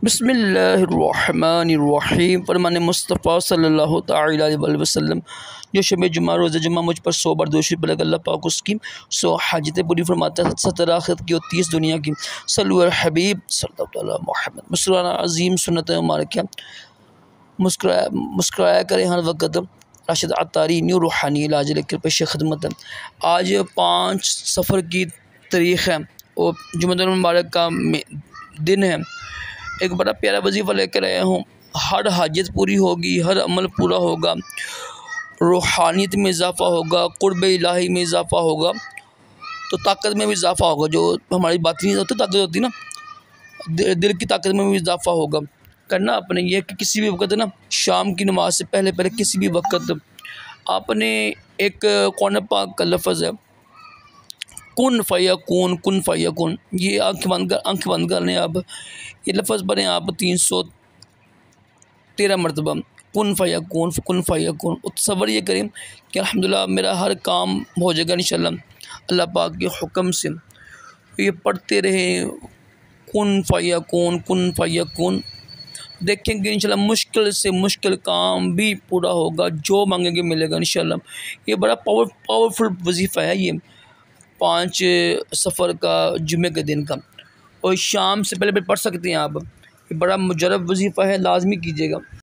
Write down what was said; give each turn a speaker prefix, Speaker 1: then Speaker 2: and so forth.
Speaker 1: बिस्मिल्लाहिर्रहमानिर्रहीम। फरमान मुस्तफ़ा सल्लल्लाहु तआला अलैहि वसल्लम, जो शब जुमा रोज़ जुमा मुझ पर 100 बार दुरूद पढ़ेगा अल्लाह पाक उसकी 100 हाजतें पूरी फरमाता है, 17 आखिरत की और 30 दुनिया की। सल्लु अला हबीब सल्लल्लाहु अलैहि मोहम्मद। मुस्कुराना अज़ीम सुन्नत है हमारे क्या, मुस्कुराया करें हर वक्त। राशिद अत्तारी न्यू रूहानी इलाज लेकर पेश खिदमत है। आज 5 सफ़र की तारीख़ है और जुम्मतुल मुबारक का दिन है। एक बड़ा प्यारा वजीफ़ा लेकर आया हूँ। हर हाजत पूरी होगी, हर अमल पूरा होगा, रूहानियत में इजाफ़ा होगा, क़ुर्ब इलाही में इजाफ़ा होगा, तो ताकत में भी इजाफ़ा होगा। जो हमारी बातनी होती ताकत होती ना, दिल की ताकत में भी इजाफ़ा होगा। करना आपने ये कि किसी भी वक्त ना, शाम की नमाज से पहले पहले किसी भी वक्त आपने एक कुरान पाक का लफ्ज़ है कुन फ़यकून, कुन फ़यकून, ये आँख बंद कर लें आप, ये लफ्ज़ पढ़ें आप 313 मरतबा, कुन फ़यकून कुन फ़यकून। तसव्वुर ये करें कि अल्हम्दुलिल्लाह मेरा हर काम हो जाएगा इंशाअल्लाह अल्लाह पाक के हुक्म से। ये पढ़ते रहें कुन फ़यकून कुन फ़यकून, देखेंगे इंशाअल्लाह मुश्किल से मुश्किल काम भी पूरा होगा, जो मांगेंगे मिलेगा इंशाअल्लाह। ये बड़ा पावरफुल वजीफ़ा है ये 5 सफ़र का जुमे के दिन का, और शाम से पहले पढ़ सकते हैं आप। ये बड़ा मुजरब वजीफ़ा है, लाजमी कीजिएगा।